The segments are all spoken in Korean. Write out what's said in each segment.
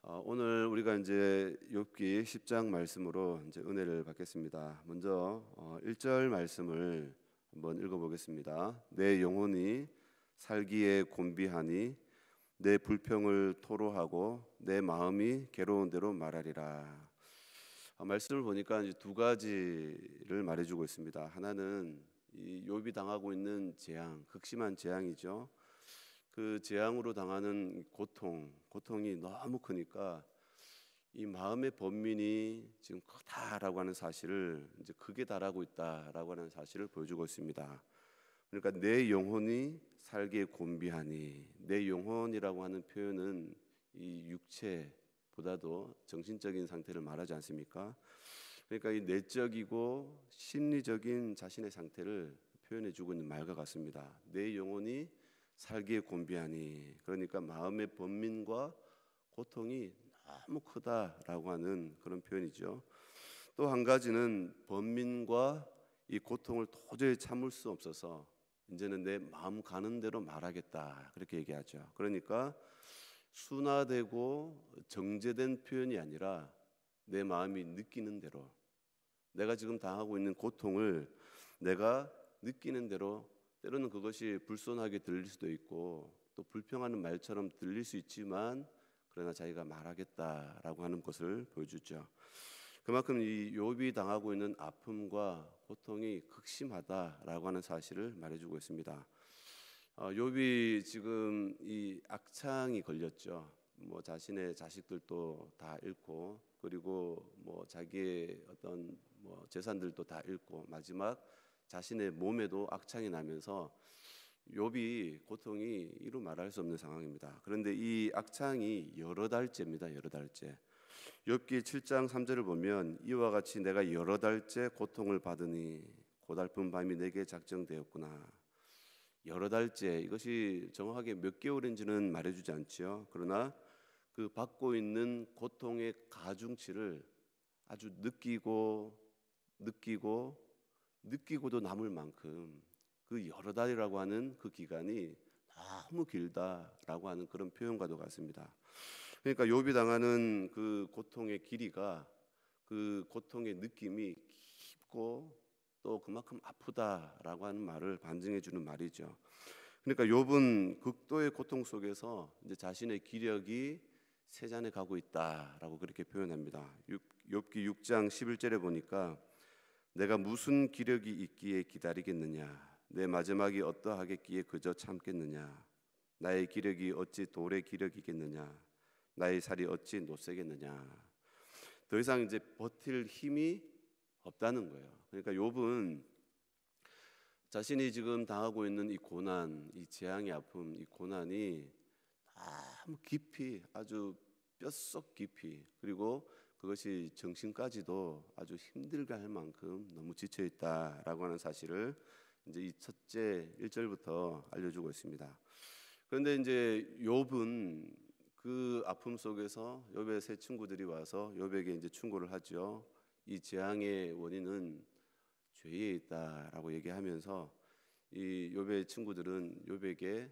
오늘 우리가 이제 욥기 10장 말씀으로 이제 은혜를 받겠습니다. 먼저 1절 말씀을 한번 읽어보겠습니다. 내 영혼이 살기에 곤비하니 내 불평을 토로하고 내 마음이 괴로운 대로 말하리라. 말씀을 보니까 이제 두 가지를 말해주고 있습니다. 하나는 이 욥이 당하고 있는 재앙, 극심한 재앙이죠. 그 재앙으로 당하는 고통이 너무 크니까 이 마음의 번민이 지금 크다라고 하는 사실을 이제 크게 달하고 있다라고 하는 사실을 보여주고 있습니다. 그러니까 내 영혼이 살기에 곤비하니, 내 영혼이라고 하는 표현은 이 육체보다도 정신적인 상태를 말하지 않습니까? 그러니까 이 내적이고 심리적인 자신의 상태를 표현해주고 있는 말과 같습니다. 내 영혼이 살기에 곤비하니, 그러니까 마음의 번민과 고통이 너무 크다라고 하는 그런 표현이죠. 또 한 가지는 번민과 이 고통을 도저히 참을 수 없어서 이제는 내 마음 가는 대로 말하겠다, 그렇게 얘기하죠. 그러니까 순화되고 정제된 표현이 아니라 내 마음이 느끼는 대로, 내가 지금 당하고 있는 고통을 내가 느끼는 대로, 때로는 그것이 불손하게 들릴 수도 있고 또 불평하는 말처럼 들릴 수 있지만 그러나 자기가 말하겠다라고 하는 것을 보여주죠. 그만큼 이 욥이 당하고 있는 아픔과 고통이 극심하다라고 하는 사실을 말해주고 있습니다. 욥이 지금 이 악창이 걸렸죠. 뭐 자신의 자식들도 다 잃고, 그리고 뭐 자기의 어떤 뭐 재산들도 다 잃고, 마지막 자신의 몸에도 악창이 나면서 욥이 고통이 이루 말할 수 없는 상황입니다. 그런데 이 악창이 여러 달째입니다. 여러 달째. 욥기 7장 3절을 보면 이와 같이 내가 여러 달째 고통을 받으니 고달픈 밤이 내게 작정되었구나. 여러 달째, 이것이 정확하게 몇 개월인지는 말해주지 않지요. 그러나 그 받고 있는 고통의 가중치를 아주 느끼고도 남을 만큼 그 여러 달이라고 하는 그 기간이 너무 길다라고 하는 그런 표현과도 같습니다. 그러니까 욥이 당하는 그 고통의 길이가, 그 고통의 느낌이 깊고 또 그만큼 아프다라고 하는 말을 반증해 주는 말이죠. 그러니까 욥은 극도의 고통 속에서 이제 자신의 기력이 쇠잔해 가고 있다라고 그렇게 표현합니다. 욥기 6장 11절에 보니까 내가 무슨 기력이 있기에 기다리겠느냐, 내 마지막이 어떠하겠기에 그저 참겠느냐, 나의 기력이 어찌 돌의 기력이겠느냐, 나의 살이 어찌 노쇠겠느냐. 더 이상 이제 버틸 힘이 없다는 거예요. 그러니까 욥은 자신이 지금 당하고 있는 이 고난, 이 재앙의 아픔, 이 고난이 너무 깊이, 아주 뼛속 깊이, 그리고 그것이 정신까지도 아주 힘들게 할 만큼 너무 지쳐 있다라고 하는 사실을 이제 이 첫째 1절부터 알려주고 있습니다. 그런데 이제 욥은 그 아픔 속에서 욥의 세 친구들이 와서 욥에게 이제 충고를 하죠. 이 재앙의 원인은 죄에 있다라고 얘기하면서 이 욥의 친구들은 욥에게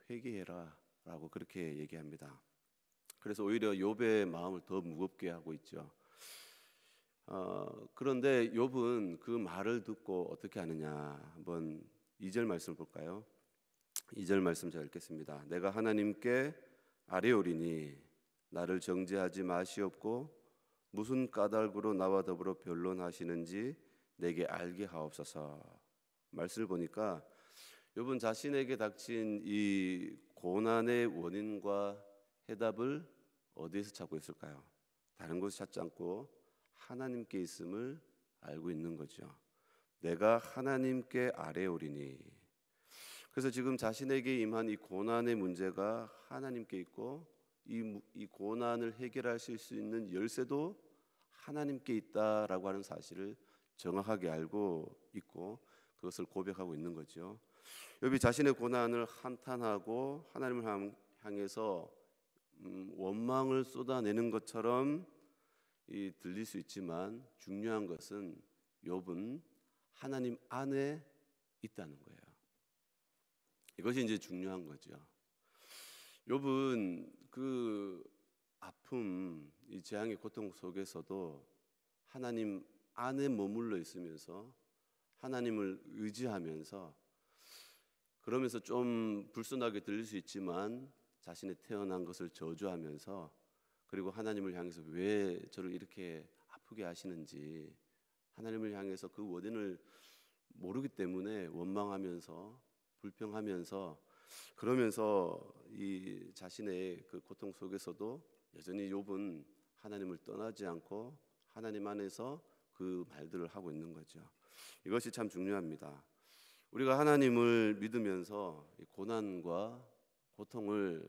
회개해라라고 그렇게 얘기합니다. 그래서 오히려 욥의 마음을 더 무겁게 하고 있죠. 그런데 욥은 그 말을 듣고 어떻게 하느냐, 한번 2절 말씀을 볼까요? 2절 말씀 제가 읽겠습니다. 내가 하나님께 아뢰오리니 나를 정죄하지 마시옵고 무슨 까닭으로 나와 더불어 변론하시는지 내게 알게 하옵소서. 말씀을 보니까 욥은 자신에게 닥친 이 고난의 원인과 해답을 어디에서 찾고 있을까요? 다른 곳에 찾지 않고 하나님께 있음을 알고 있는 거죠. 내가 하나님께 아뢰오리니. 그래서 지금 자신에게 임한 이 고난의 문제가 하나님께 있고 이 고난을 해결하실 수 있는 열쇠도 하나님께 있다라고 하는 사실을 정확하게 알고 있고 그것을 고백하고 있는 거죠. 욥이 자신의 고난을 한탄하고 하나님을 향해서 원망을 쏟아내는 것처럼 들릴 수 있지만 중요한 것은 욥은 하나님 안에 있다는 거예요. 이것이 이제 중요한 거죠. 욥은 그 아픔, 이 재앙의 고통 속에서도 하나님 안에 머물러 있으면서 하나님을 의지하면서, 그러면서 좀 불순하게 들릴 수 있지만 자신의 태어난 것을 저주하면서, 그리고 하나님을 향해서 왜 저를 이렇게 아프게 하시는지 하나님을 향해서 그 원인을 모르기 때문에 원망하면서 불평하면서, 그러면서 이 자신의 그 고통 속에서도 여전히 욥은 하나님을 떠나지 않고 하나님 안에서 그 말들을 하고 있는 거죠. 이것이 참 중요합니다. 우리가 하나님을 믿으면서 고난과 고통을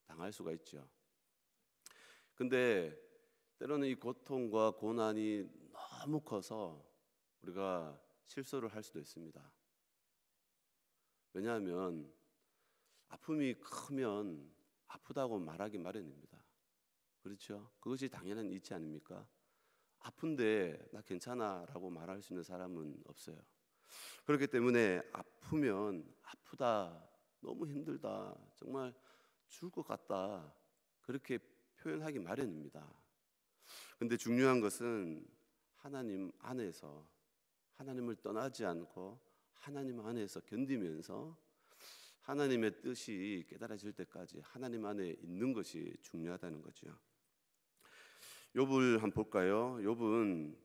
당할 수가 있죠. 근데 때로는 이 고통과 고난이 너무 커서 우리가 실수를 할 수도 있습니다. 왜냐하면 아픔이 크면 아프다고 말하기 마련입니다. 그렇죠? 그것이 당연한 이치 아닙니까? 아픈데 나 괜찮아 라고 말할 수 있는 사람은 없어요. 그렇기 때문에 아프면 아프다, 너무 힘들다, 정말 죽을 것 같다, 그렇게 표현하기 마련입니다. 근데 중요한 것은 하나님 안에서 하나님을 떠나지 않고 하나님 안에서 견디면서 하나님의 뜻이 깨달아질 때까지 하나님 안에 있는 것이 중요하다는 거죠. 욥을 한번 볼까요? 욥은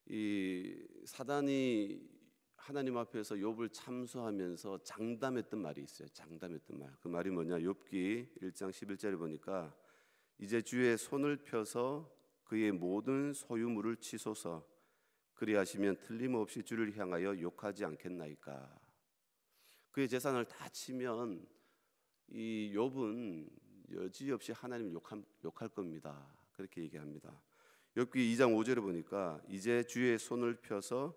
이 사단이 하나님 앞에서 욥을 참수하면서 장담했던 말이 있어요. 장담했던 말. 그 말이 뭐냐? 욥기 1장 11절에 보니까 이제 주의 손을 펴서 그의 모든 소유물을 치소서, 그리하시면 틀림없이 주를 향하여 욕하지 않겠나이까. 그의 재산을 다 치면 이 욥은 여지없이 하나님을 욕할 겁니다. 그렇게 얘기합니다. 욥기 2장 5절에 보니까 이제 주의 손을 펴서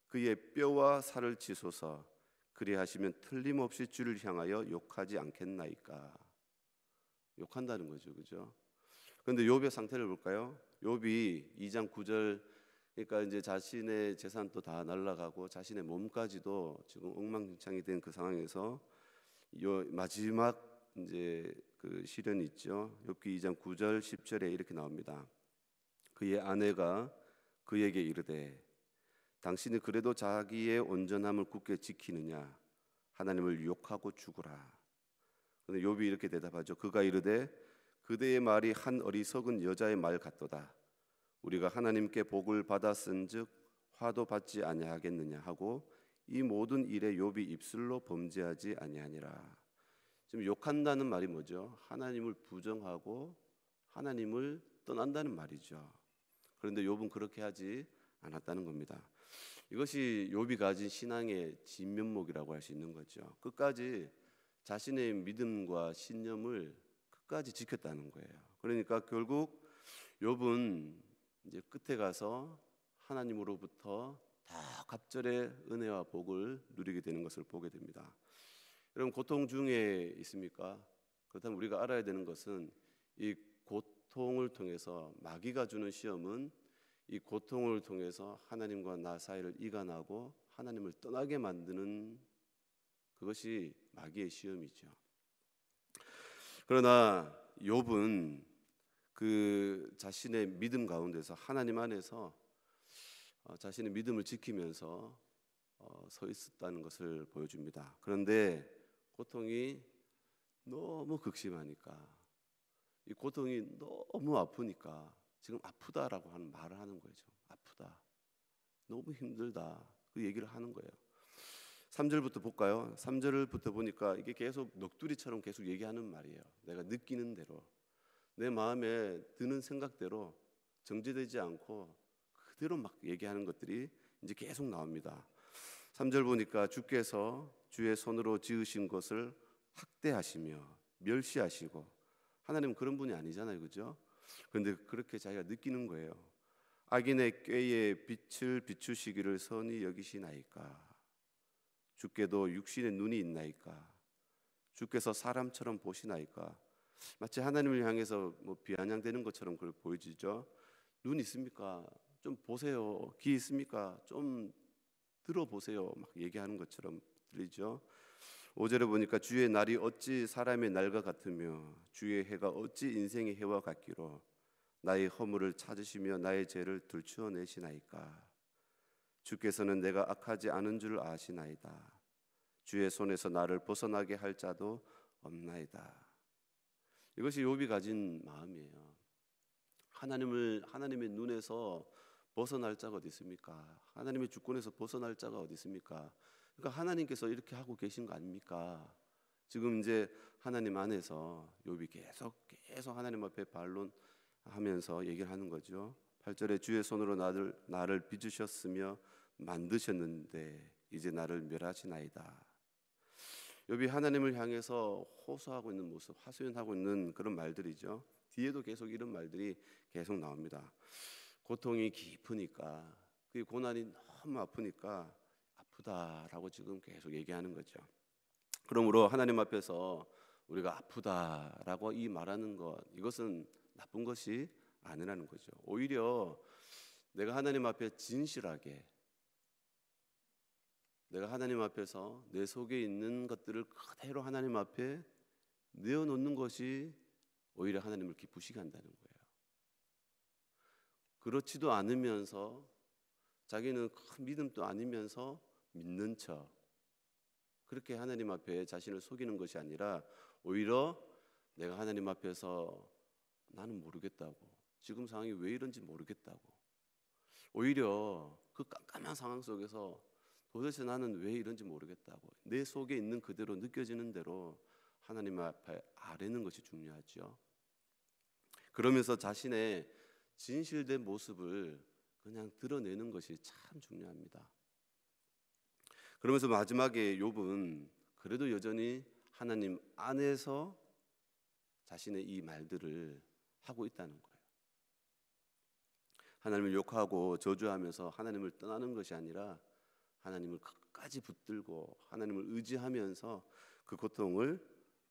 그의 뼈와 살을 치소서, 그리하시면 틀림없이 주를 향하여 욕하지 않겠나이까. 욕한다는 거죠, 그죠? 그런데 욥의 상태를 볼까요? 욥이 2장 9절, 그러니까 이제 자신의 재산도 다 날아가고 자신의 몸까지도 지금 엉망진창이 된 그 상황에서 요 마지막 이제 그 시련이 있죠. 욥기 2장 9절 10절에 이렇게 나옵니다. 그의 아내가 그에게 이르되 당신이 그래도 자기의 온전함을 굳게 지키느냐? 하나님을 욕하고 죽으라. 그런데 욥이 이렇게 대답하죠. 그가 이르되 그대의 말이 한 어리석은 여자의 말 같도다. 우리가 하나님께 복을 받았은즉 화도 받지 아니하겠느냐 하고 이 모든 일에 욥이 입술로 범죄하지 아니하니라. 지금 욕한다는 말이 뭐죠? 하나님을 부정하고 하나님을 떠난다는 말이죠. 그런데 욥은 그렇게 하지 않았다는 겁니다. 이것이 욥이 가진 신앙의 진면목이라고 할 수 있는 거죠. 끝까지 자신의 믿음과 신념을 끝까지 지켰다는 거예요. 그러니까 결국 욥은 이제 끝에 가서 하나님으로부터 다 갑절의 은혜와 복을 누리게 되는 것을 보게 됩니다. 여러분, 고통 중에 있습니까? 그렇다면 우리가 알아야 되는 것은 이 고통을 통해서, 마귀가 주는 시험은 이 고통을 통해서 하나님과 나 사이를 이간하고 하나님을 떠나게 만드는, 그것이 마귀의 시험이죠. 그러나 욥은 그 자신의 믿음 가운데서 하나님 안에서 자신의 믿음을 지키면서 서 있었다는 것을 보여줍니다. 그런데 고통이 너무 극심하니까, 이 고통이 너무 아프니까 지금 아프다라고 하는 말을 하는 거죠. 아프다, 너무 힘들다, 그 얘기를 하는 거예요. 3절부터 볼까요? 3절부터 보니까 이게 계속 넋두리처럼 계속 얘기하는 말이에요. 내가 느끼는 대로, 내 마음에 드는 생각대로 정제되지 않고 그대로 막 얘기하는 것들이 이제 계속 나옵니다. 3절 보니까 주께서 주의 손으로 지으신 것을 학대하시며 멸시하시고, 하나님은 그런 분이 아니잖아요, 그죠? 그런데 그렇게 자기가 느끼는 거예요. 악인의 꾀에 빛을 비추시기를 선히 여기시나이까? 주께도 육신의 눈이 있나이까? 주께서 사람처럼 보시나이까? 마치 하나님을 향해서 뭐 비아냥대는 것처럼 그걸 보여지죠. 눈 있습니까? 좀 보세요. 귀 있습니까? 좀 들어보세요. 막 얘기하는 것처럼 들리죠. 5절에 보니까 주의 날이 어찌 사람의 날과 같으며 주의 해가 어찌 인생의 해와 같기로, 나의 허물을 찾으시며 나의 죄를 들추어내시나이까. 주께서는 내가 악하지 않은 줄 아시나이다. 주의 손에서 나를 벗어나게 할 자도 없나이다. 이것이 욥이 가진 마음이에요. 하나님의 눈에서 벗어날 자가 어디 있습니까? 하나님의 주권에서 벗어날 자가 어디 있습니까? 그러니까 하나님께서 이렇게 하고 계신 거 아닙니까? 지금 이제 하나님 안에서 욥이 계속 하나님 앞에 반론하면서 얘기를 하는 거죠. 8절에 주의 손으로 나를 빚으셨으며 만드셨는데 이제 나를 멸하시나이다. 욥이 하나님을 향해서 호소하고 있는 모습, 하소연하고 있는 그런 말들이죠. 뒤에도 계속 이런 말들이 계속 나옵니다. 고통이 깊으니까, 그 고난이 너무 아프니까 아프다라고 지금 계속 얘기하는 거죠. 그러므로 하나님 앞에서 우리가 아프다라고 이 말하는 것, 이것은 나쁜 것이 아니라는 거죠. 오히려 내가 하나님 앞에 진실하게, 내가 하나님 앞에서 내 속에 있는 것들을 그대로 하나님 앞에 내어놓는 것이 오히려 하나님을 기쁘시게 한다는 거예요. 그렇지도 않으면서 자기는 큰 믿음도 아니면서 믿는 척, 그렇게 하나님 앞에 자신을 속이는 것이 아니라 오히려 내가 하나님 앞에서 나는 모르겠다고, 지금 상황이 왜 이런지 모르겠다고, 오히려 그 깜깜한 상황 속에서 도대체 나는 왜 이런지 모르겠다고 내 속에 있는 그대로 느껴지는 대로 하나님 앞에 아뢰는 것이 중요하죠. 그러면서 자신의 진실된 모습을 그냥 드러내는 것이 참 중요합니다. 그러면서 마지막에 욥은 그래도 여전히 하나님 안에서 자신의 이 말들을 하고 있다는 거예요. 하나님을 욕하고 저주하면서 하나님을 떠나는 것이 아니라 하나님을 끝까지 붙들고 하나님을 의지하면서 그 고통을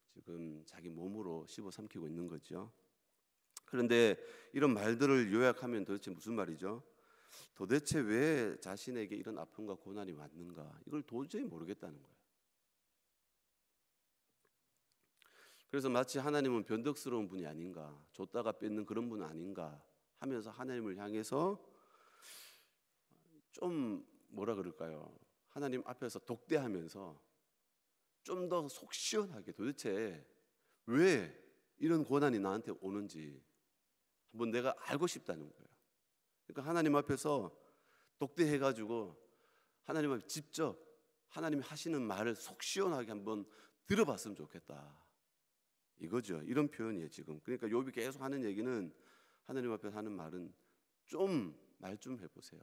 지금 자기 몸으로 씹어 삼키고 있는 거죠. 그런데 이런 말들을 요약하면 도대체 무슨 말이죠? 도대체 왜 자신에게 이런 아픔과 고난이 왔는가? 이걸 도저히 모르겠다는 거예요. 그래서 마치 하나님은 변덕스러운 분이 아닌가, 줬다가 뺏는 그런 분 아닌가 하면서 하나님을 향해서 좀 뭐라 그럴까요? 하나님 앞에서 독대하면서 좀 더 속 시원하게 도대체 왜 이런 고난이 나한테 오는지 한번 내가 알고 싶다는 거예요. 그러니까 하나님 앞에서 독대해가지고 하나님 앞에 직접 하나님이 하시는 말을 속 시원하게 한번 들어봤으면 좋겠다, 이거죠. 이런 표현이에요 지금. 그러니까 욥이 계속 하는 얘기는, 하나님 앞에 하는 말은 좀 말 좀 해보세요.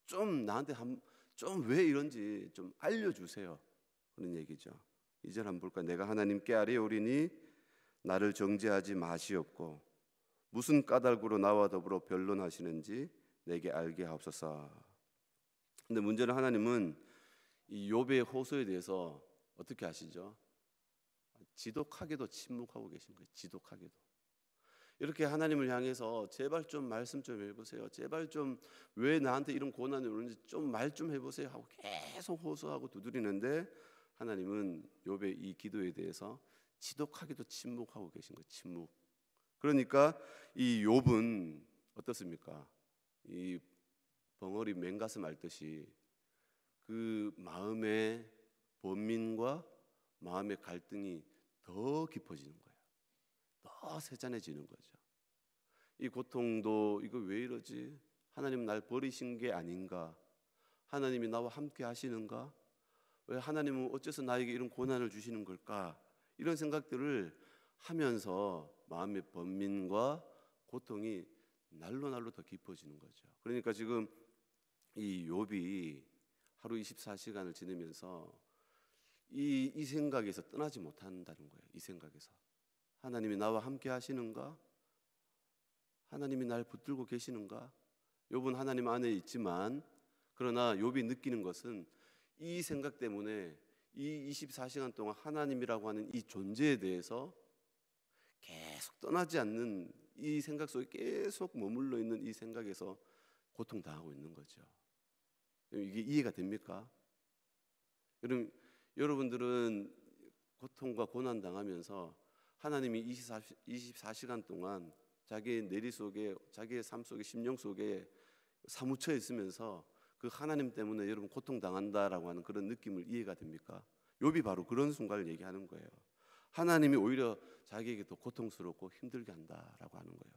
좀 나한테 좀 왜 이런지 좀 알려주세요, 그런 얘기죠. 2절 한번 볼까요? 내가 하나님께 아뢰오리니 나를 정죄하지 마시옵고 무슨 까닭으로 나와 더불어 변론하시는지 내게 알게 하옵소서. 근데 문제는 하나님은 이 욥의 호소에 대해서 어떻게 하시죠? 지독하게도 침묵하고 계신 거예요. 지독하게도. 이렇게 하나님을 향해서 제발 좀 말씀 좀 해보세요, 제발 좀 왜 나한테 이런 고난이 오는지 좀 말 좀 해보세요 하고 계속 호소하고 두드리는데 하나님은 욥의 이 기도에 대해서 지독하게도 침묵하고 계신 거예요. 침묵. 그러니까 이 욥은 어떻습니까? 이 벙어리 맹가슴 앓듯이 그 마음의 번민과 마음의 갈등이 더 깊어지는 거예요. 더 세잔해지는 거죠. 이 고통도 이거 왜 이러지? 하나님 날 버리신 게 아닌가? 하나님이 나와 함께 하시는가? 왜 하나님은 어째서 나에게 이런 고난을 주시는 걸까? 이런 생각들을 하면서 마음의 번민과 고통이 날로 더 깊어지는 거죠. 그러니까 지금 이 욥이 하루 24시간을 지내면서 이 생각에서 떠나지 못한다는 거예요. 이 생각에서 하나님이 나와 함께 하시는가? 하나님이 날 붙들고 계시는가? 욥은 하나님 안에 있지만 그러나 욥이 느끼는 것은 이 생각 때문에 이 24시간 동안 하나님이라고 하는 이 존재에 대해서 계속 떠나지 않는 이 생각 속에 계속 머물러 있는 이 생각에서 고통당하고 있는 거죠. 이게 이해가 됩니까? 여러분들은 고통과 고난 당하면서 하나님이 24시간 동안 자기의 내리 속에, 자기의 삶 속에, 심령 속에 사무쳐 있으면서 그 하나님 때문에 여러분 고통당한다라고 하는 그런 느낌을 이해가 됩니까? 욥이 바로 그런 순간을 얘기하는 거예요. 하나님이 오히려 자기에게 더 고통스럽고 힘들게 한다라고 하는 거예요.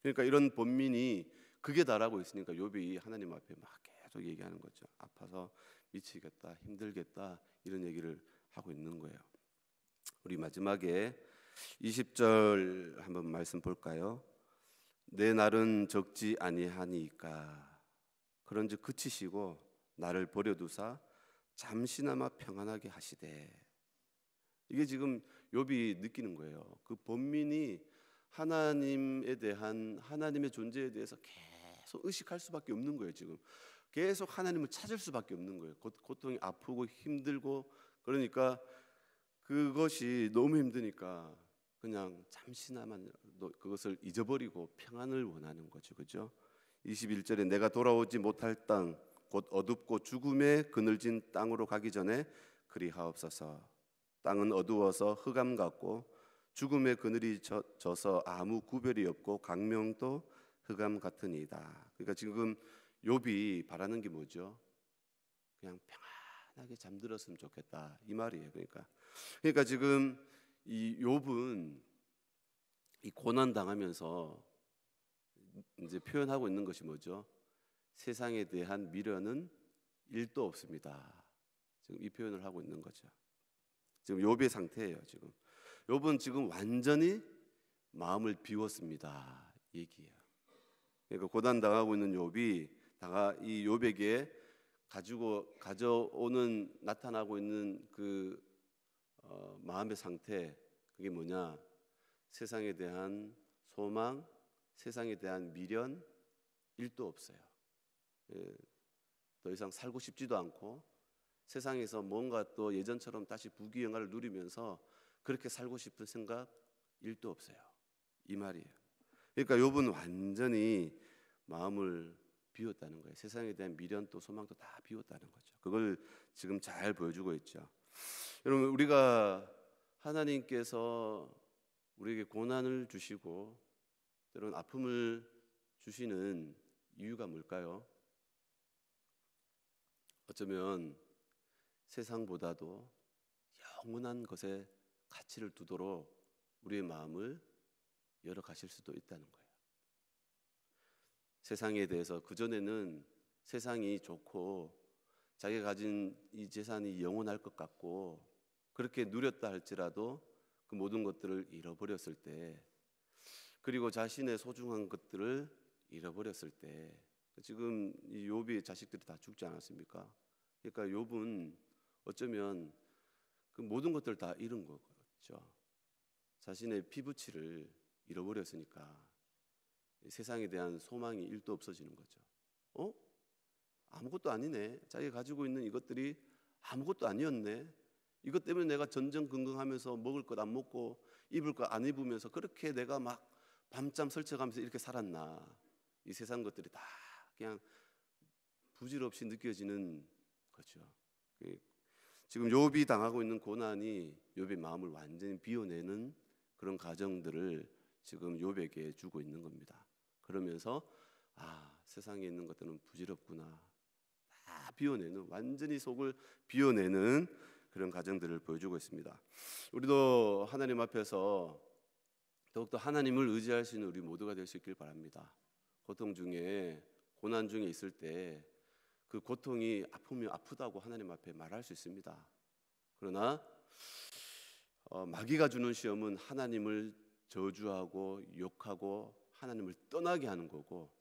그러니까 이런 본민이 극에 달하고 있으니까 욥이 하나님 앞에 막 계속 얘기하는 거죠. 아파서 미치겠다, 힘들겠다, 이런 얘기를 하고 있는 거예요. 우리 마지막에 20절 한번 말씀 볼까요? 내 날은 적지 아니하니까 그런즉 그치시고 나를 버려두사 잠시나마 평안하게 하시되. 이게 지금 욥이 느끼는 거예요. 그 본민이 하나님에 대한, 하나님의 존재에 대해서 계속 의식할 수밖에 없는 거예요. 지금 계속 하나님을 찾을 수밖에 없는 거예요. 고통이 아프고 힘들고, 그러니까 그것이 너무 힘드니까 그냥 잠시나마 그것을 잊어버리고 평안을 원하는 거죠. 그죠? 21절에 내가 돌아오지 못할 땅 곧 어둡고 죽음에 그늘진 땅으로 가기 전에 그리하옵소서. 땅은 어두워서 흑암 같고 죽음의 그늘이 져서 아무 구별이 없고 강명도 흑암 같으니이다. 그러니까 지금 욥이 바라는 게 뭐죠? 그냥 평안하게 잠들었으면 좋겠다, 이 말이에요. 그러니까 지금 이 욥은 이 고난 당하면서 이제 표현하고 있는 것이 뭐죠? 세상에 대한 미련은 1도 없습니다. 지금 이 표현을 하고 있는 거죠. 지금 욥의 상태예요. 지금 욥은 지금 완전히 마음을 비웠습니다, 얘기예요. 그러니까 고난 당하고 있는 욥이 이 욥에게 가져오는, 나타나고 있는 그 마음의 상태, 그게 뭐냐? 세상에 대한 소망, 세상에 대한 미련 1도 없어요. 더 이상 살고 싶지도 않고 세상에서 뭔가 또 예전처럼 다시 부귀영화를 누리면서 그렇게 살고 싶은 생각 1도 없어요, 이 말이에요. 그러니까 욥은 완전히 마음을 비웠다는 거예요. 세상에 대한 미련도 소망도 다 비웠다는 거죠. 그걸 지금 잘 보여주고 있죠. 여러분, 우리가 하나님께서 우리에게 고난을 주시고 때로는 아픔을 주시는 이유가 뭘까요? 어쩌면 세상보다도 영원한 것에 가치를 두도록 우리의 마음을 열어 가실 수도 있다는 거예요. 세상에 대해서 그전에는 세상이 좋고 자기가 가진 이 재산이 영원할 것 같고 그렇게 누렸다 할지라도 그 모든 것들을 잃어버렸을 때, 그리고 자신의 소중한 것들을 잃어버렸을 때, 지금 이 욥의 자식들이 다 죽지 않았습니까? 그러니까 욥은 어쩌면 그 모든 것들을 다 잃은 거죠. 자신의 피부치를 잃어버렸으니까 세상에 대한 소망이 1도 없어지는 거죠. 아무것도 아니네. 자기가 가지고 있는 이것들이 아무것도 아니었네. 이것 때문에 내가 전전긍긍하면서 먹을 것 안 먹고 입을 것 안 입으면서 그렇게 내가 막 밤잠 설쳐가면서 이렇게 살았나. 이 세상 것들이 다 그냥 부질없이 느껴지는 거죠. 지금 욥이 당하고 있는 고난이 욥의 마음을 완전히 비워내는 그런 과정들을 지금 욥에게 주고 있는 겁니다. 그러면서 세상에 있는 것들은 부질없구나, 다 비워내는, 완전히 속을 비워내는 그런 과정들을 보여주고 있습니다. 우리도 하나님 앞에서 더욱더 하나님을 의지할 수 있는 우리 모두가 될 수 있길 바랍니다. 고통 중에, 고난 중에 있을 때 그 고통이 아프면 아프다고 하나님 앞에 말할 수 있습니다. 그러나 마귀가 주는 시험은 하나님을 저주하고 욕하고 하나님을 떠나게 하는 거고,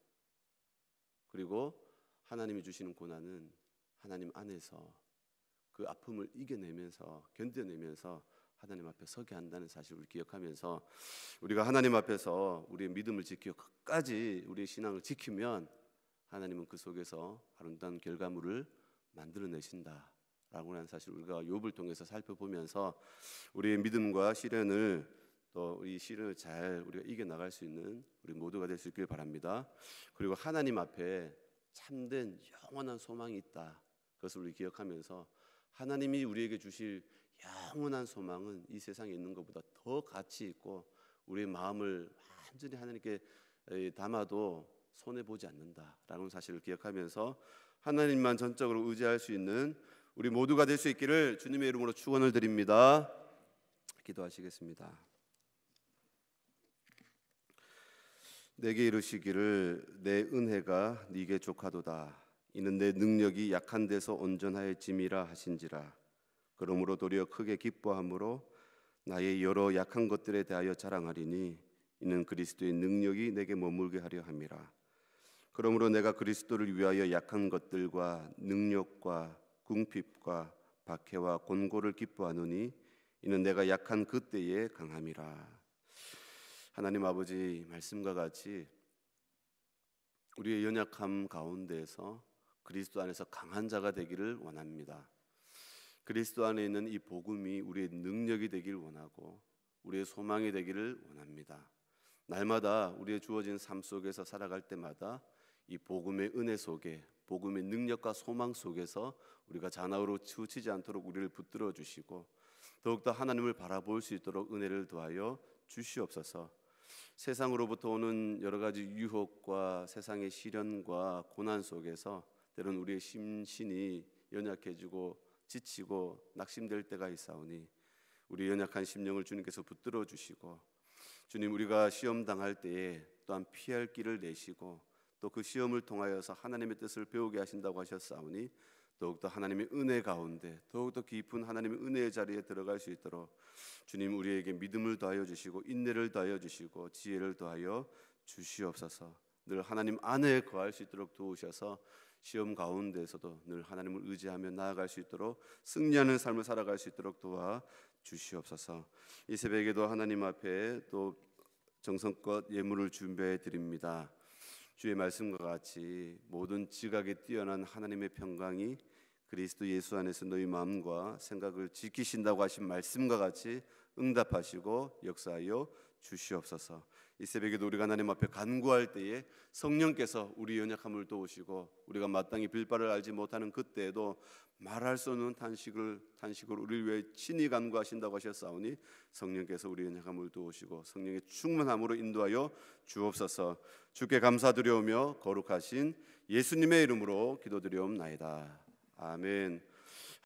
그리고 하나님이 주시는 고난은 하나님 안에서 그 아픔을 이겨내면서, 견뎌내면서 하나님 앞에 서게 한다는 사실을 기억하면서 우리가 하나님 앞에서 우리의 믿음을 지키고 끝까지 우리의 신앙을 지키면 하나님은 그 속에서 아름다운 결과물을 만들어내신다라고 하는 사실을 우리가 욥을 통해서 살펴보면서 우리의 믿음과 시련을, 또 우리 시련을 잘 우리가 이겨나갈 수 있는 우리 모두가 될 수 있길 바랍니다. 그리고 하나님 앞에 참된 영원한 소망이 있다, 그것을 우리 기억하면서 하나님이 우리에게 주실 영원한 소망은 이 세상에 있는 것보다 더 가치 있고 우리의 마음을 완전히 하나님께 담아도 손해 보지 않는다라는 사실을 기억하면서 하나님만 전적으로 의지할 수 있는 우리 모두가 될 수 있기를 주님의 이름으로 축원을 드립니다. 기도하시겠습니다. 내게 이르시기를 내 은혜가 네게 족하도다. 이는 내 능력이 약한 데서 온전하여짐이라 하신지라. 그러므로 도리어 크게 기뻐함으로 나의 여러 약한 것들에 대하여 자랑하리니 이는 그리스도의 능력이 내게 머물게 하려 함이라. 그러므로 내가 그리스도를 위하여 약한 것들과 능력과 궁핍과 박해와 곤고를 기뻐하노니 이는 내가 약한 그때에 강함이라. 하나님 아버지, 말씀과 같이 우리의 연약함 가운데에서 그리스도 안에서 강한 자가 되기를 원합니다. 그리스도 안에 있는 이 복음이 우리의 능력이 되길 원하고 우리의 소망이 되기를 원합니다. 날마다 우리의 주어진 삶 속에서 살아갈 때마다 이 복음의 은혜 속에, 복음의 능력과 소망 속에서 우리가 잔아우로 치우치지 않도록 우리를 붙들어 주시고 더욱더 하나님을 바라볼 수 있도록 은혜를 더하여 주시옵소서. 세상으로부터 오는 여러 가지 유혹과 세상의 시련과 고난 속에서 때론 우리의 심신이 연약해지고 지치고 낙심될 때가 있사오니 우리 연약한 심령을 주님께서 붙들어 주시고, 주님, 우리가 시험 당할 때에 또한 피할 길을 내시고 또 그 시험을 통하여서 하나님의 뜻을 배우게 하신다고 하셨사오니 더욱더 하나님의 은혜 가운데 더욱더 깊은 하나님의 은혜의 자리에 들어갈 수 있도록 주님, 우리에게 믿음을 더하여 주시고 인내를 더하여 주시고 지혜를 더하여 주시옵소서. 늘 하나님 안에 거할 수 있도록 도우셔서 시험 가운데에서도 늘 하나님을 의지하며 나아갈 수 있도록 승리하는 삶을 살아갈 수 있도록 도와 주시옵소서. 이 새벽에도 하나님 앞에 또 정성껏 예물을 준비해 드립니다. 주의 말씀과 같이 모든 지각에 뛰어난 하나님의 평강이 그리스도 예수 안에서 너희 마음과 생각을 지키신다고 하신 말씀과 같이 응답하시고 역사하여 주시옵소서. 이 새벽에도 우리가 하나님 앞에 간구할 때에 성령께서 우리 연약함을 도우시고 우리가 마땅히 빌바를 알지 못하는 그때에도 말할 수 없는 탄식으로 우리를 위해 친히 간구하신다고 하셨사오니 성령께서 우리 연약함을 도우시고 성령의 충만함으로 인도하여 주옵소서. 주께 감사드려오며 거룩하신 예수님의 이름으로 기도드리옵나이다. 아멘.